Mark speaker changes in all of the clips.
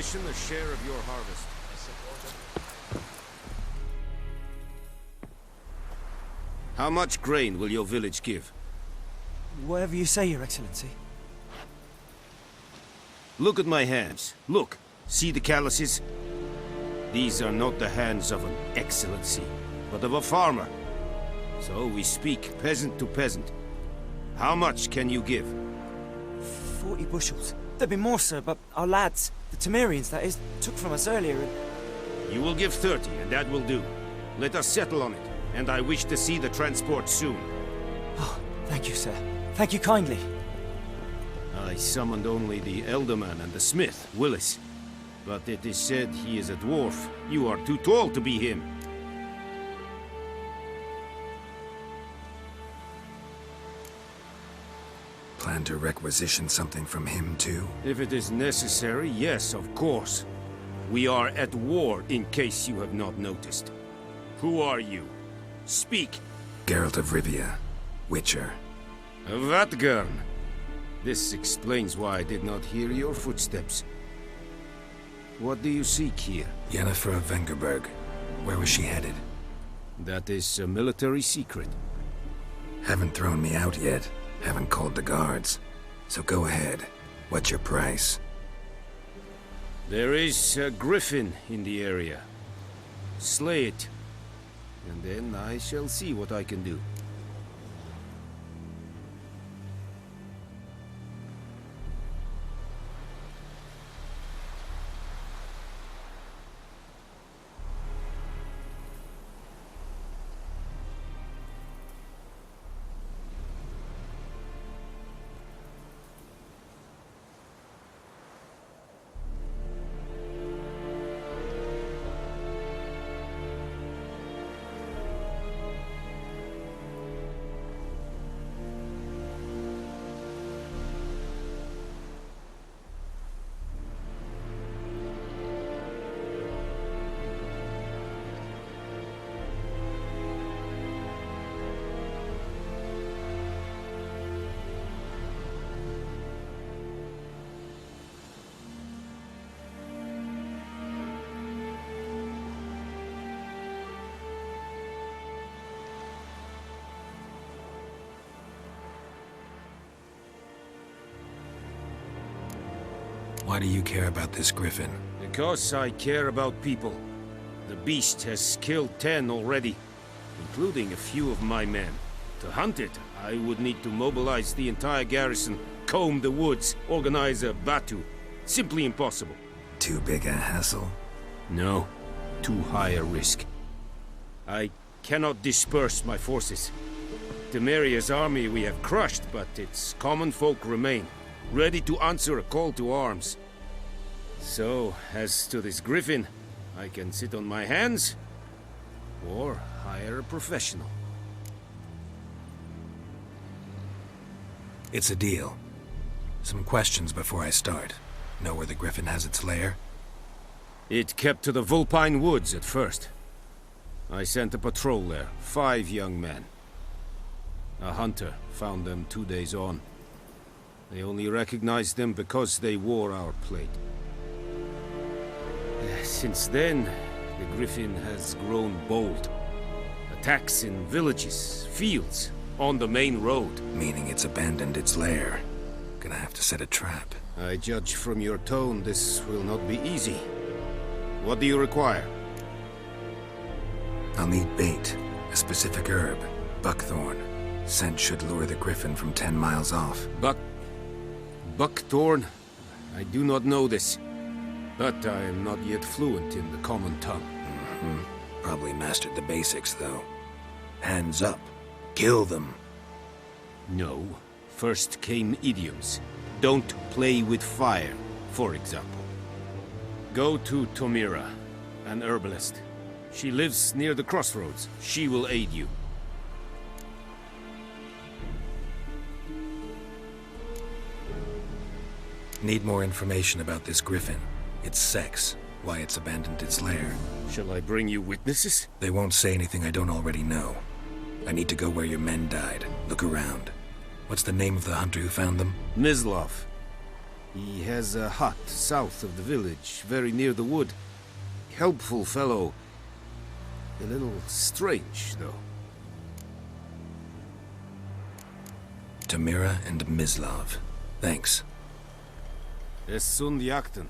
Speaker 1: A share of your harvest. How much grain will your village give?
Speaker 2: Whatever you say, Your Excellency.
Speaker 1: Look at my hands. Look. See the calluses? These are not the hands of an excellency, but of a farmer. So we speak peasant to peasant. How much can you give?
Speaker 2: 40 bushels. There'd be more, sir, but our lads, the Temerians, that is, took from us earlier and...
Speaker 1: You will give 30, and that will do. Let us settle on it, and I wish to see the transport soon.
Speaker 2: Oh, thank you, sir. Thank you kindly.
Speaker 1: I summoned only the Elderman and the smith, Willis. But it is said he is a dwarf. You are too tall to be him.
Speaker 3: Plan to requisition something from him, too?
Speaker 1: If it is necessary, yes, of course. We are at war, in case you have not noticed. Who are you? Speak.
Speaker 3: Geralt of Rivia, Witcher.
Speaker 1: Vatgern. This explains why I did not hear your footsteps. What do you seek here?
Speaker 3: Yennefer of Vengerberg. Where was she headed?
Speaker 1: That is a military secret.
Speaker 3: Haven't thrown me out yet. Haven't called the guards. So go ahead. What's your price?
Speaker 1: There is a griffin in the area. Slay it. And then I shall see what I can do.
Speaker 3: Why do you care about this griffin?
Speaker 1: Because I care about people. The beast has killed 10 already, including a few of my men. To hunt it, I would need to mobilize the entire garrison, comb the woods, organize a batu. Simply impossible.
Speaker 3: Too big a hassle?
Speaker 1: No, too high a risk. I cannot disperse my forces. Temeria's army we have crushed, but its common folk remain, ready to answer a call to arms. So, as to this griffin, I can sit on my hands, or hire a professional.
Speaker 3: It's a deal. Some questions before I start. Know where the griffin has its lair?
Speaker 1: It kept to the Vulpine Woods at first. I sent a patrol there, 5 young men. A hunter found them 2 days on. They only recognized them because they wore our plate. Since then, the griffin has grown bold. Attacks in villages, fields, on the main road.
Speaker 3: Meaning it's abandoned its lair. Gonna have to set a trap.
Speaker 1: I judge from your tone this will not be easy. What do you require?
Speaker 3: I'll need bait, a specific herb, buckthorn. Scent should lure the griffin from 10 miles off.
Speaker 1: Buckthorn? I do not know this. But I am not yet fluent in the common tongue.
Speaker 3: Probably mastered the basics, though. Hands up. Kill them.
Speaker 1: No. First came idioms. Don't play with fire, for example. Go to Tomira, an herbalist. She lives near the crossroads. She will aid you.
Speaker 3: Need more information about this griffin. Its sex, why it's abandoned its lair.
Speaker 1: Shall I bring you witnesses?
Speaker 3: They won't say anything I don't already know. I need to go where your men died. Look around. What's the name of the hunter who found them?
Speaker 1: Mislav. He has a hut south of the village, very near the wood. Helpful fellow. A little strange, though.
Speaker 3: Tamira and Mislav. Thanks.
Speaker 1: Es sunt jakten.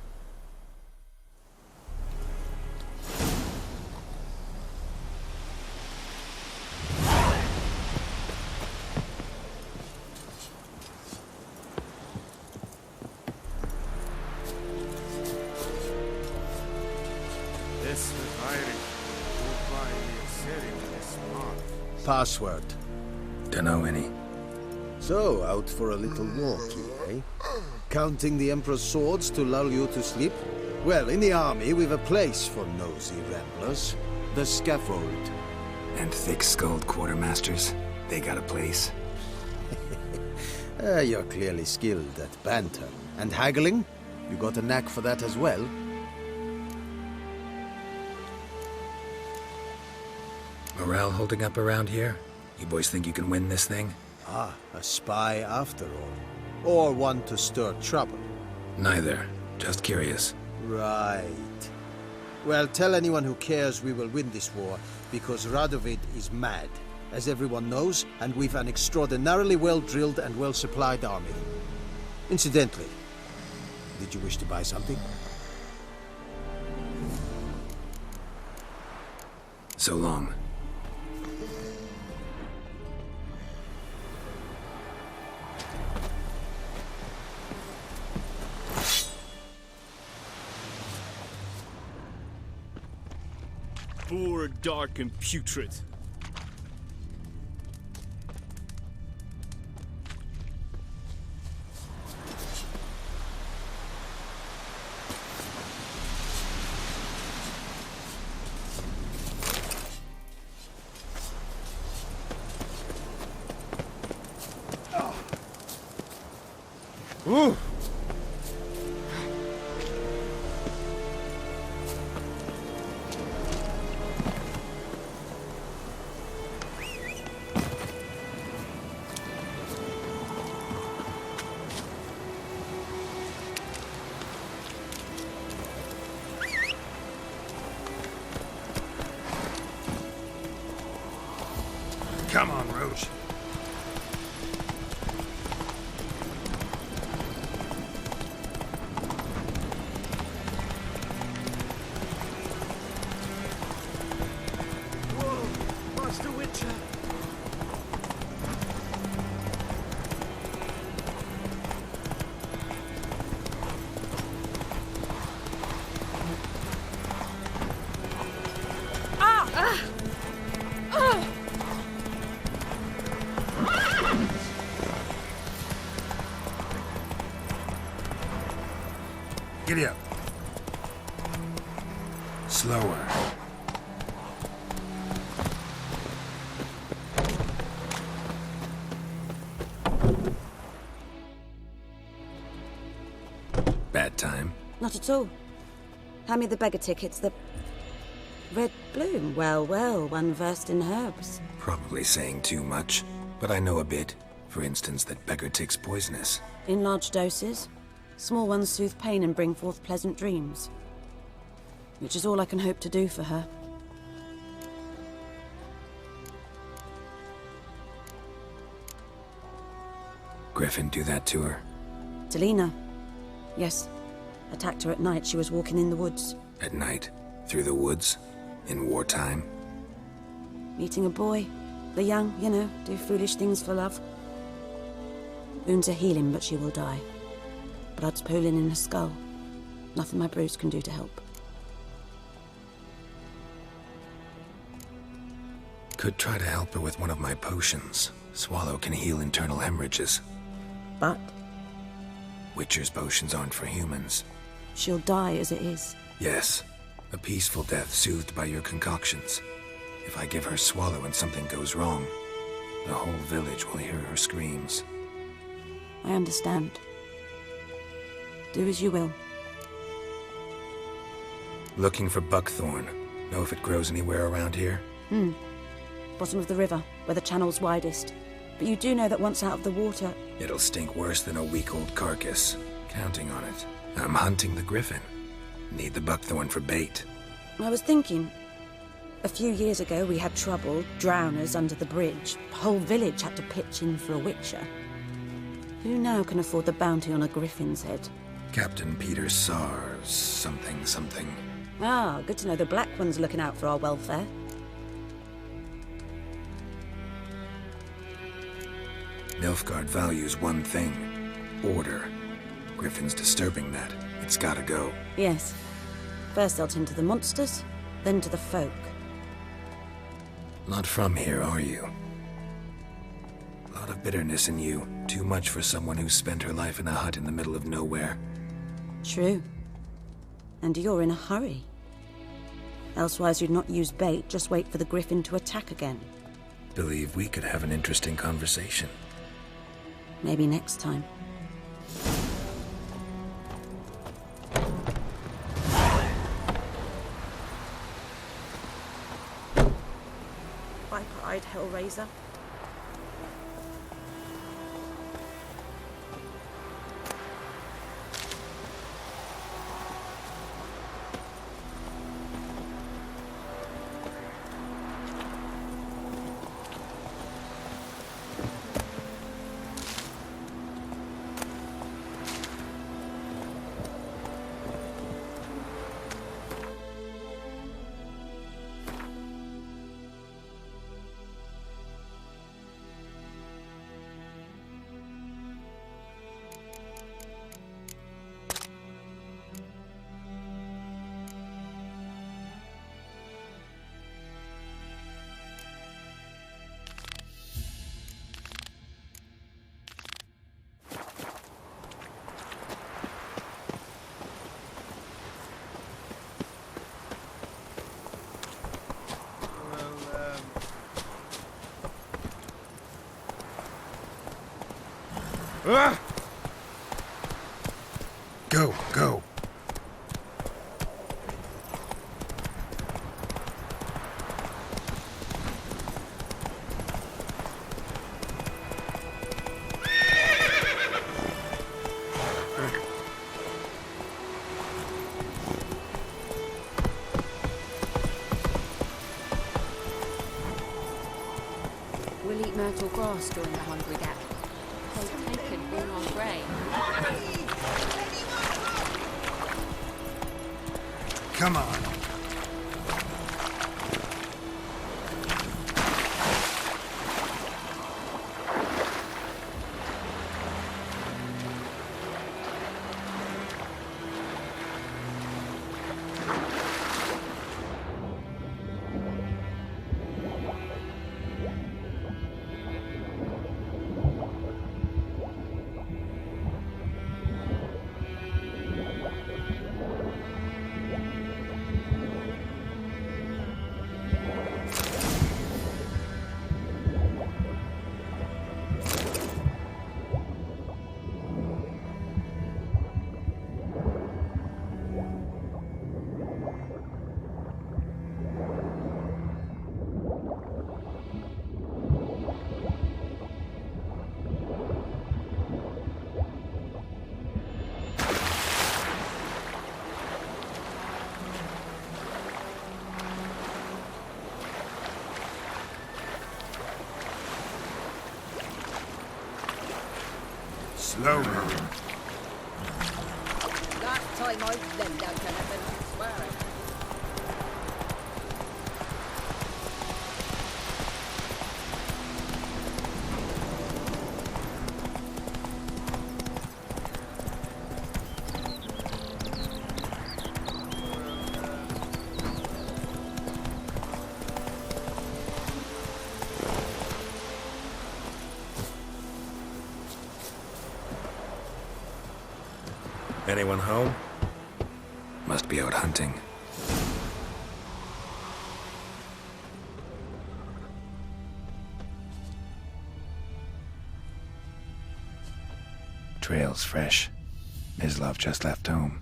Speaker 4: Password.
Speaker 3: Dunno any.
Speaker 4: So, out for a little walk, eh? Counting the Emperor's swords to lull you to sleep? Well, in the army, we've a place for nosy ramblers. The scaffold.
Speaker 3: And thick-skulled quartermasters. They got a place.
Speaker 4: You're clearly skilled at banter. And haggling? You got a knack for that as well?
Speaker 3: Morale holding up around here? You boys think you can win this thing?
Speaker 4: Ah, a spy after all. Or one to stir trouble.
Speaker 3: Neither. Just curious.
Speaker 4: Right. Well, tell anyone who cares we will win this war, because Radovid is mad, as everyone knows, and we've an extraordinarily well-drilled and well-supplied army. Incidentally, did you wish to buy something?
Speaker 3: So long.
Speaker 5: Poor, dark, and putrid.
Speaker 1: Ooh! Come on, Roach.
Speaker 2: Whoa! Master Witcher!
Speaker 3: Giddy up. Slower. Bad time?
Speaker 6: Not at all. Hand me the beggar tickets, the... Red bloom. Well, well, one versed in herbs.
Speaker 3: Probably saying too much, but I know a bit. For instance, that beggar tick's poisonous.
Speaker 6: In large doses. Small ones soothe pain and bring forth pleasant dreams. Which is all I can hope to do for her.
Speaker 3: Griffin do that to her?
Speaker 6: Delina. Yes. Attacked her at night. She was walking in the woods.
Speaker 3: At night? Through the woods? In wartime?
Speaker 6: Meeting a boy. The young, you know, do foolish things for love. Wounds are healing, but she will die. Blood's pooling in her skull. Nothing my bruise can do to help.
Speaker 3: Could try to help her with one of my potions. Swallow can heal internal hemorrhages.
Speaker 6: But
Speaker 3: Witcher's potions aren't for humans.
Speaker 6: she'll die as it is.
Speaker 3: Yes. A peaceful death soothed by your concoctions. If I give her Swallow and something goes wrong, the whole village will hear her screams.
Speaker 6: I understand. Do as you will.
Speaker 3: Looking for buckthorn. Know if it grows anywhere around here?
Speaker 6: Bottom of the river, where the channel's widest. But you do know that once out of the water...
Speaker 3: It'll stink worse than a week-old carcass. Counting on it. I'm hunting the griffin. Need the buckthorn for bait.
Speaker 6: I was thinking, a few years ago we had trouble, drowners under the bridge. The whole village had to pitch in for a witcher. Who now can afford the bounty on a griffin's head?
Speaker 3: Captain Peter Sars, something.
Speaker 6: Ah, good to know the Black One's looking out for our welfare.
Speaker 3: Nilfgaard values one thing. Order. Griffin's disturbing that. It's gotta go.
Speaker 6: Yes. First they'll tend to the monsters, then to the folk.
Speaker 3: Not from here, are you? A lot of bitterness in you. Too much for someone who spent her life in a hut in the middle of nowhere.
Speaker 6: True. And you're in a hurry. Elsewise you'd not use bait, just wait for the griffin to attack again.
Speaker 3: Believe we could have an interesting conversation.
Speaker 6: Maybe next time. Viper-eyed Hellraiser.
Speaker 1: Ah!
Speaker 3: Go.
Speaker 5: We'll eat myrtle grass during the hungry gap. They've taken all our grain.
Speaker 3: Come on.
Speaker 1: Slowly.
Speaker 5: Last time I lent out anything, I swear it.
Speaker 3: Anyone home? Must be out hunting. Trail's fresh. Mislav just left home.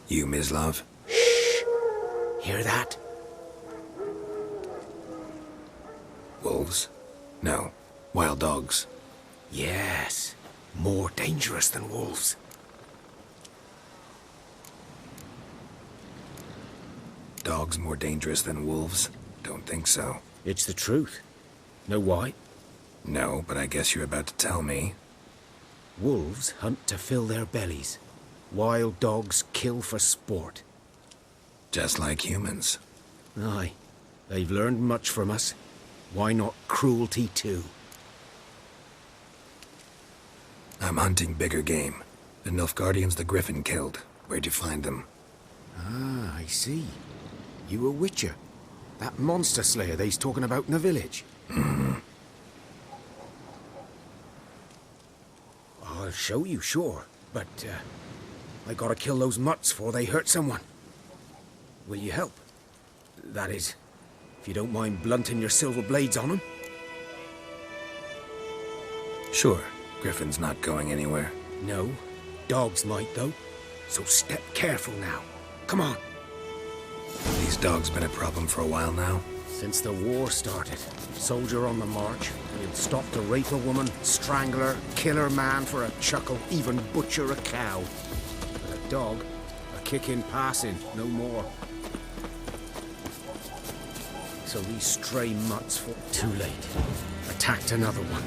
Speaker 3: You, Mislav?
Speaker 1: Hear that?
Speaker 3: Wolves? No. Wild dogs.
Speaker 1: Yes. More dangerous than wolves.
Speaker 3: Dogs more dangerous than wolves? Don't think so.
Speaker 1: It's the truth. Know why?
Speaker 3: No, but I guess you're about to tell me.
Speaker 1: Wolves hunt to fill their bellies. Wild dogs kill for sport.
Speaker 3: Just like humans.
Speaker 1: Aye. They've learned much from us. Why not cruelty too?
Speaker 3: I'm hunting bigger game. The Nilfgaardians the Griffin killed. Where'd you find them?
Speaker 1: Ah, I see. You a witcher. That monster slayer they's talking about in the village. I'll show you, sure. But, I gotta kill those mutts before they hurt someone. Will you help? That is, if you don't mind blunting your silver blades on them.
Speaker 3: Sure. Griffin's not going anywhere.
Speaker 1: No. Dogs might, though. So step careful now. Come on.
Speaker 3: These dogs been a problem for a while now?
Speaker 1: Since the war started. Soldier on the march. He'll stop to rape a woman, strangle her, kill her man for a chuckle, even butcher a cow. But a dog, a kick in passing, no more. So these stray mutts fought too late. Attacked another one.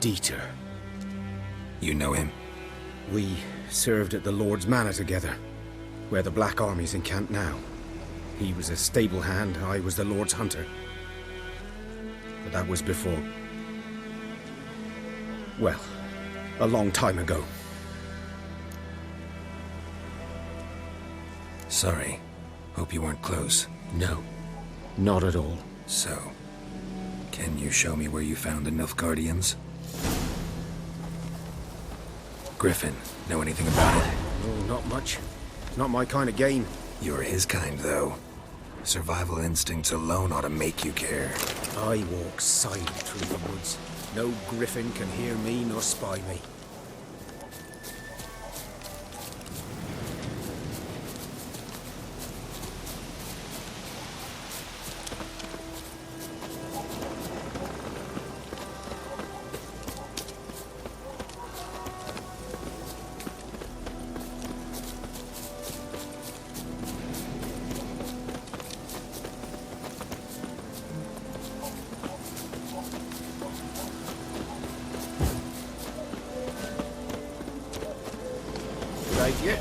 Speaker 1: Dieter.
Speaker 3: You know him?
Speaker 1: We served at the Lord's Manor together, where the Black Army's encamped now. He was a stable hand, I was the Lord's hunter. But that was before... well, a long time ago.
Speaker 3: Sorry. Hope you weren't close.
Speaker 1: No, not at all.
Speaker 3: So, can you show me where you found the Nilfgaardians? Griffin, know anything about it?
Speaker 1: Oh, not much. Not my kind of game.
Speaker 3: You're his kind, though. Survival instincts alone ought to make you care.
Speaker 1: I walk silent through the woods. No griffin can hear me nor spy me.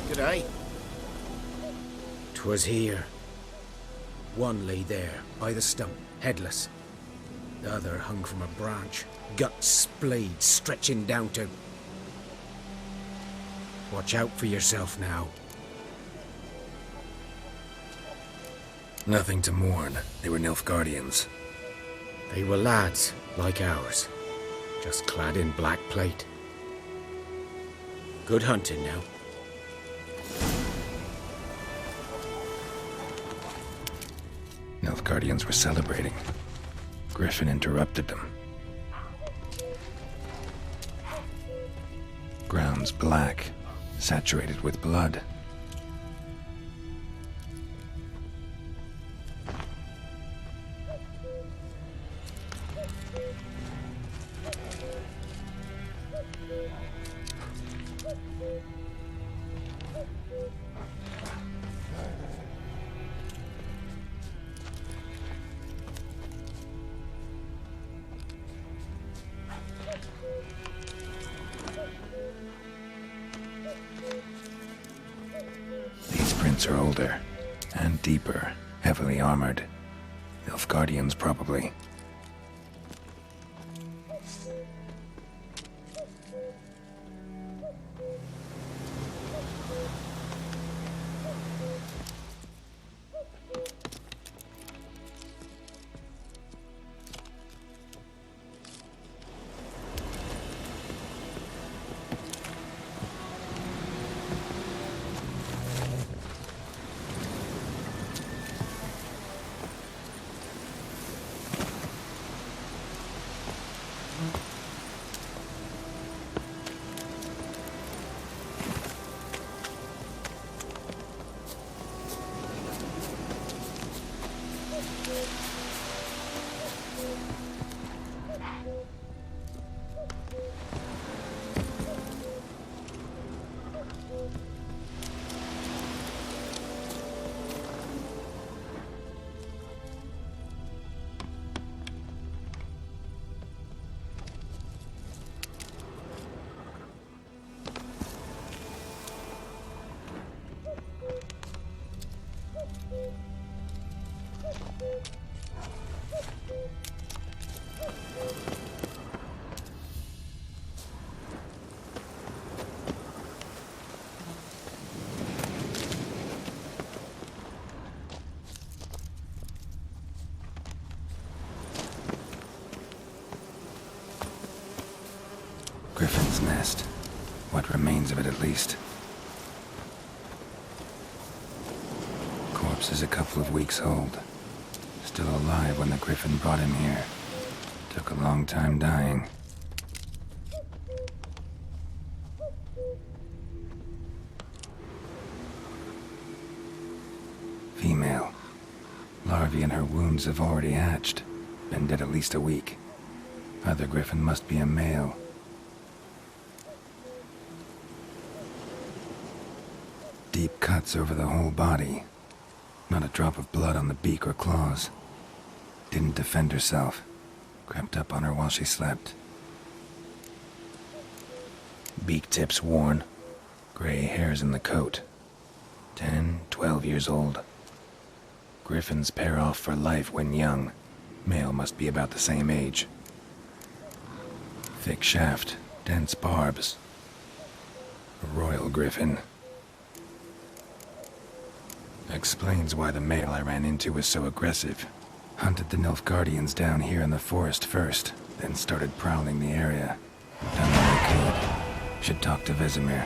Speaker 1: G'day. 'Twas here. One lay there, by the stump, headless. The other hung from a branch, guts splayed, stretching down to... Watch out for yourself now.
Speaker 3: Nothing to mourn. They were Nilfgaardians.
Speaker 1: They were lads, like ours, just clad in black plate. Good hunting now.
Speaker 3: Nilfgaardians were celebrating. Griffin interrupted them. Ground's black, saturated with blood. boots are older. And deeper. Heavily armored. Nilfgaardians, probably. Griffin's nest. What remains of it, at least. Corpse is a couple of weeks old. Still alive when the griffin brought him here. Took a long time dying. Female. Larvae in her wounds have already hatched. Been dead at least a week. Other griffin must be a male. Deep cuts over the whole body. Not a drop of blood on the beak or claws. Didn't defend herself. Crept up on her while she slept. Beak tips worn. Gray hairs in the coat. 10, 12 years old. Griffins pair off for life when young. Male must be about the same age. Thick shaft, dense barbs. A royal griffin. Explains why the male I ran into was so aggressive. Hunted the Nilfgaardians down here in the forest first, then started prowling the area. Done what I could. Should talk to Vesemir.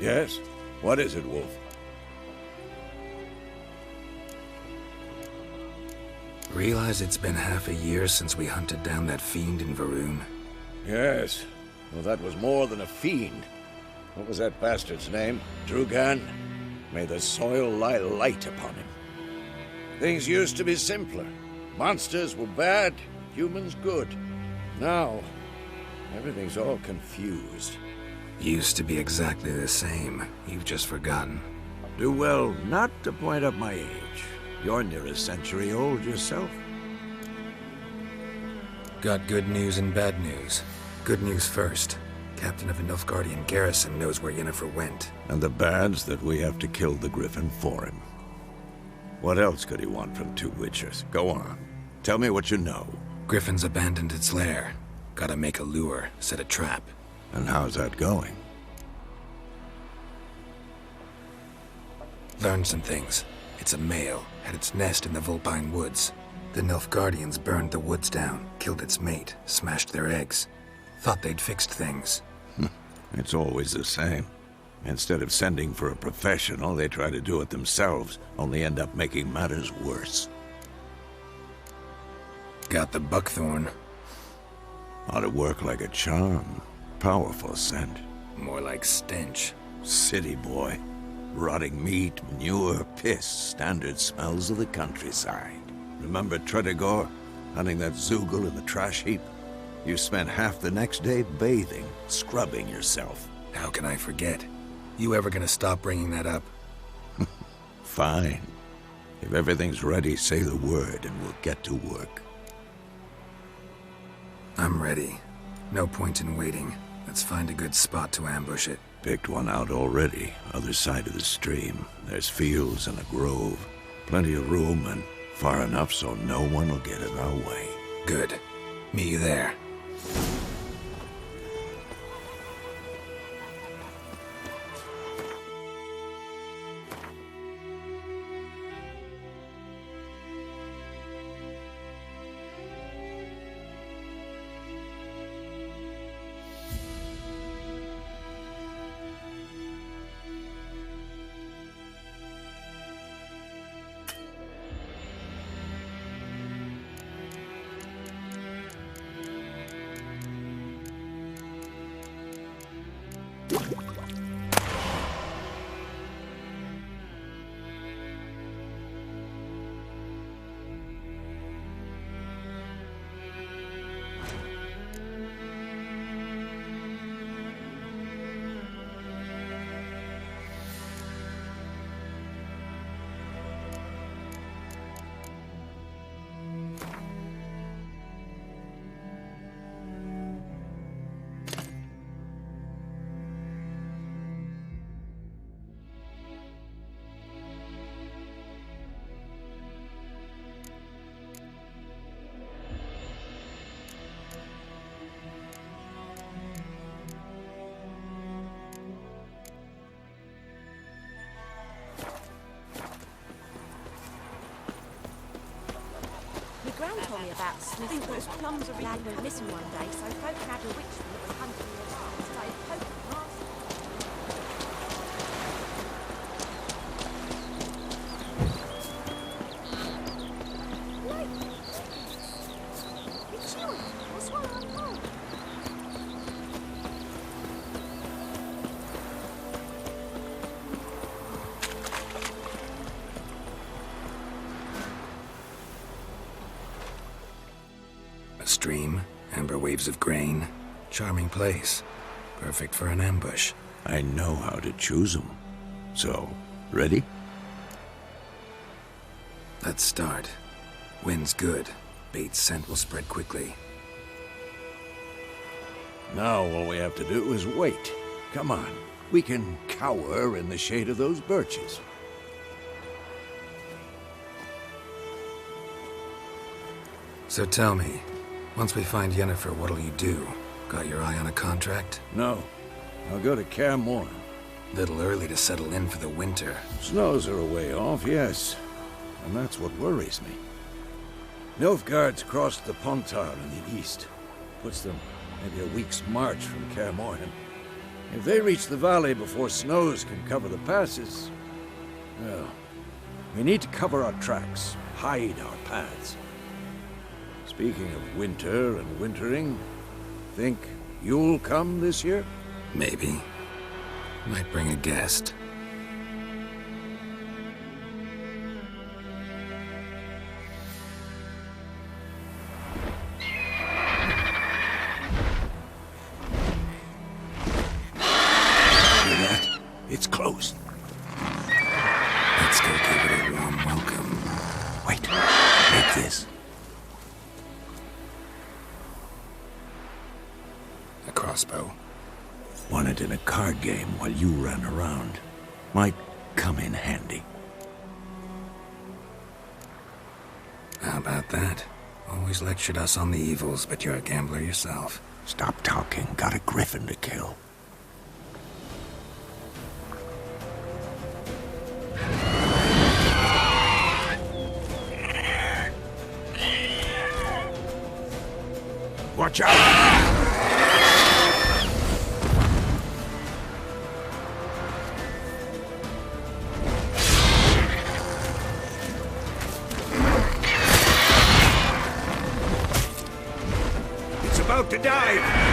Speaker 7: Yes? What is it, Wolf?
Speaker 3: Realize it's been half a year since we hunted down that fiend in Varun?
Speaker 7: Yes. Well, that was more than a fiend. What was that bastard's name? Drugan? May the soil lie light upon him. Things used to be simpler. Monsters were bad, humans good. Now, everything's all confused.
Speaker 3: Used to be exactly the same. You've just forgotten.
Speaker 7: Do well not to point up my age. You're near a century old yourself.
Speaker 3: Got good news and bad news. Good news first. Captain of a Nilfgaardian garrison knows where Yennefer went.
Speaker 7: And the bad's that we have to kill the griffin for him. What else could he want from two witchers? Go on. Tell me what you know.
Speaker 3: Griffin's abandoned its lair. Gotta make a lure, set a trap.
Speaker 7: And how's that going?
Speaker 3: Learned some things. It's a male, had its nest in the Vulpine Woods. The Nilfgaardians burned the woods down, killed its mate, smashed their eggs. Thought they'd fixed things.
Speaker 7: It's always the same. Instead of sending for a professional, they try to do it themselves, only end up making matters worse.
Speaker 3: Got the buckthorn.
Speaker 7: Ought to work like a charm. Powerful scent.
Speaker 3: More like stench.
Speaker 7: City boy. Rotting meat, manure, piss, standard smells of the countryside. Remember Tredegor? Hunting that Zoogle in the trash heap? You spent half the next day bathing, scrubbing yourself.
Speaker 3: How can I forget? You ever gonna stop bringing that up?
Speaker 7: Fine. If everything's ready, say the word and we'll get to work.
Speaker 3: I'm ready. No point in waiting. Let's find a good spot to ambush it.
Speaker 7: Picked one out already, other side of the stream. There's fields and a grove. Plenty of room and far enough so no one will get in our way.
Speaker 3: Good. Meet you there.
Speaker 8: Gran told me about Smith. I think those plums are lad went missing one day, so folk had a witch that was hunting the alarm and started poking past. It's you. That's why I'm home.
Speaker 3: A stream, amber waves of grain. Charming place. Perfect for an ambush.
Speaker 7: I know how to choose them. So, ready?
Speaker 3: Let's start. Wind's good. Bait's scent will spread quickly.
Speaker 7: Now all we have to do is wait. Come on. We can cower in the shade of those birches.
Speaker 3: So tell me, once we find Yennefer, what'll you do? Got your eye on a contract?
Speaker 7: No. I'll go to Kaer Morhen.
Speaker 3: Little early to settle in for the winter.
Speaker 7: Snows are a way off, yes. And that's what worries me. Nilfgaard's crossed the Pontar in the east. Puts them maybe a week's march from Kaer Morhen. If they reach the valley before snows can cover the passes, well, we need to cover our tracks, hide our paths. Speaking of winter and wintering, think you'll come this year?
Speaker 3: Maybe. Might bring a guest.
Speaker 7: It's closed.
Speaker 3: Let's go give it a warm welcome.
Speaker 7: Wait, take this.
Speaker 3: A crossbow.
Speaker 7: Won it in a card game while you ran around. Might come in handy.
Speaker 3: How about that? Always lectured us on the evils, but you're a gambler yourself.
Speaker 7: Stop talking. Got a griffin to kill. Watch out! It's about to dive!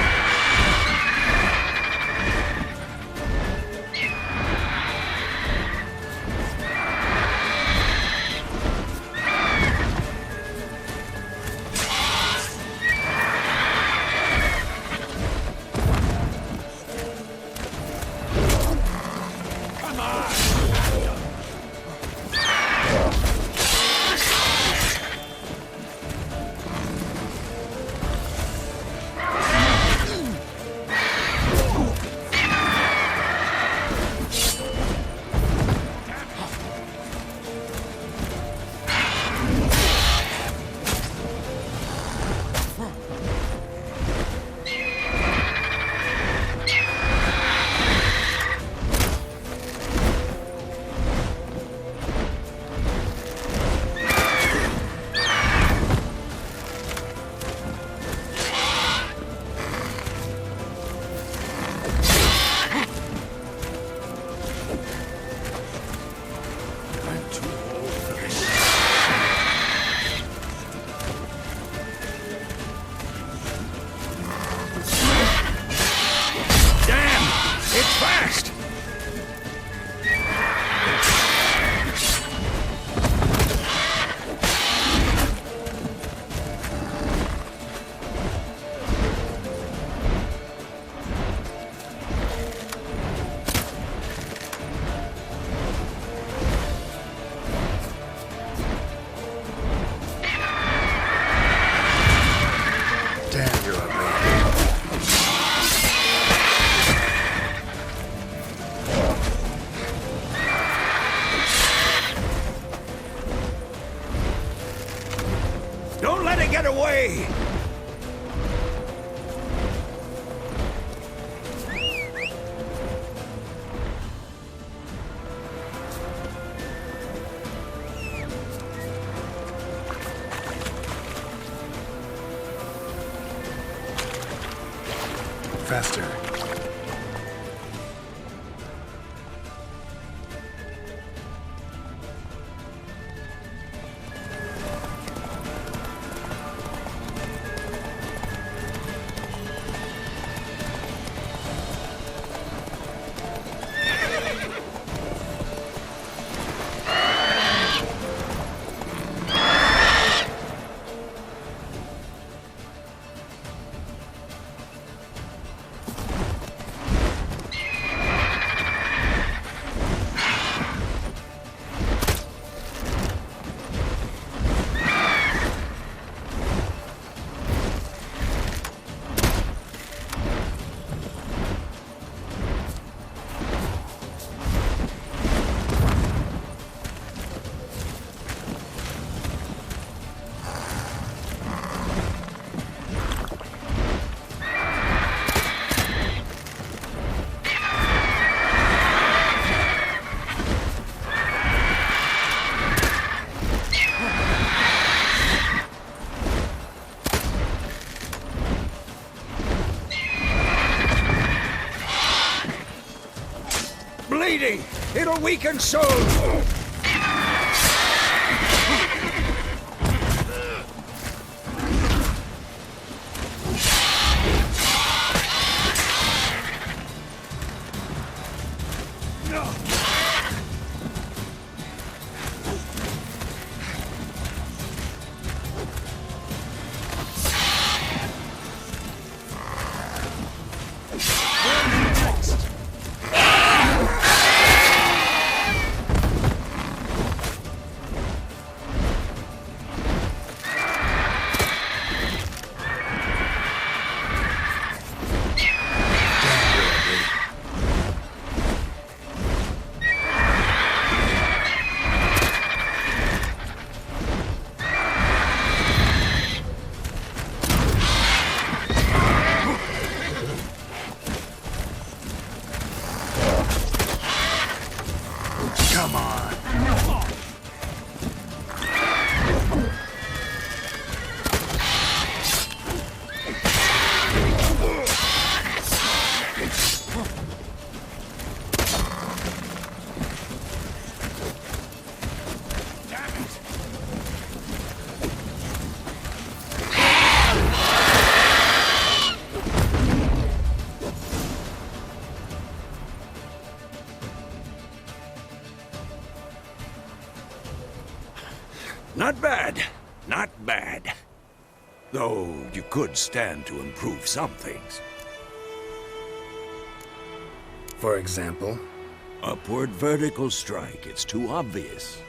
Speaker 7: Don't let it get away!
Speaker 3: Faster.
Speaker 7: your weakened soul!
Speaker 3: Come on.
Speaker 7: Not bad. Not bad. Though you could stand to improve some things.
Speaker 3: For example?
Speaker 7: Upward vertical strike. It's too obvious.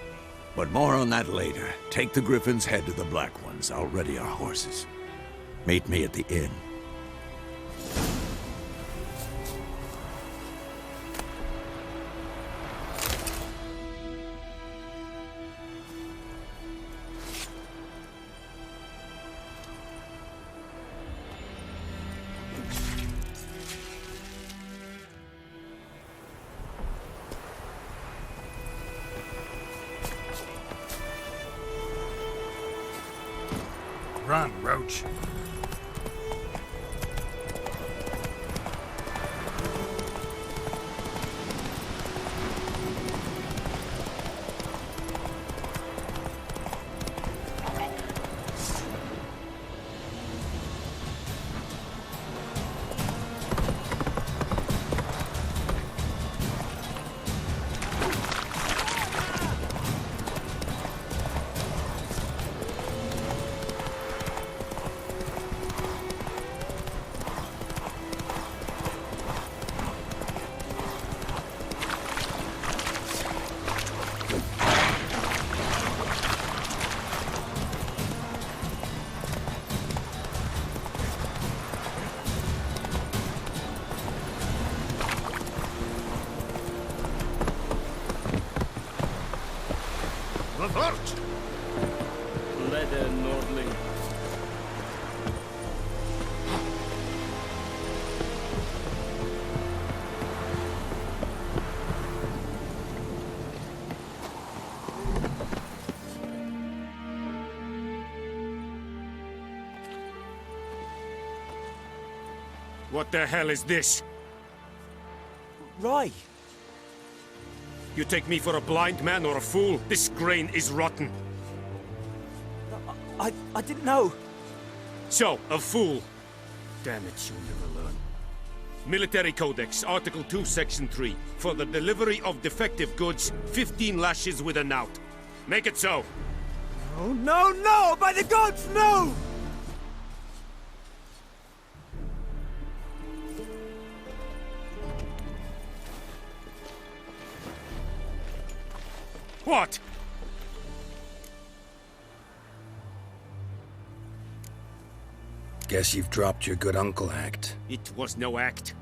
Speaker 7: But more on that later. Take the Griffin's head to the Black Ones. I'll ready our horses. Meet me at the inn.
Speaker 3: Run, Roach.
Speaker 1: Revert! Leather Nordling. What the hell is this?
Speaker 2: Rye!
Speaker 1: You take me for a blind man or a fool? This grain is rotten.
Speaker 2: I didn't know.
Speaker 1: So, a fool. Damn it, you'll never learn. Military Codex, Article 2, Section 3. For the delivery of defective goods, 15 lashes with a knout. Make it so.
Speaker 2: Oh, no, no! By the gods, no!
Speaker 1: What?
Speaker 3: Guess you've dropped your good uncle act.
Speaker 1: It was no act.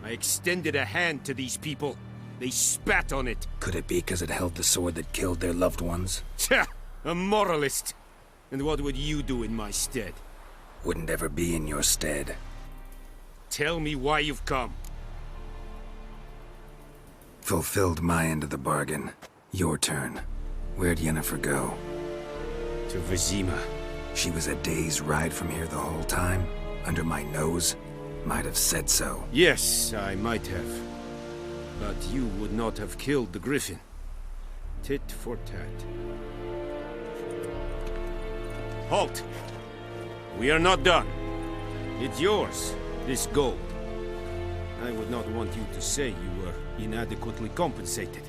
Speaker 1: I extended a hand to these people. They spat on it.
Speaker 3: Could it be because it held the sword that killed their loved ones?
Speaker 1: Tja! A moralist. And what would you do in my stead?
Speaker 3: Wouldn't ever be in your stead.
Speaker 1: Tell me why you've come.
Speaker 3: Fulfilled my end of the bargain. Your turn. Where'd Yennefer go?
Speaker 1: To Vizima.
Speaker 3: She was a day's ride from here the whole time? Under my nose? Might have said so.
Speaker 1: Yes, I might have. But you would not have killed the griffin. Tit for tat. Halt! We are not done. It's yours, this gold. I would not want you to say you were inadequately compensated.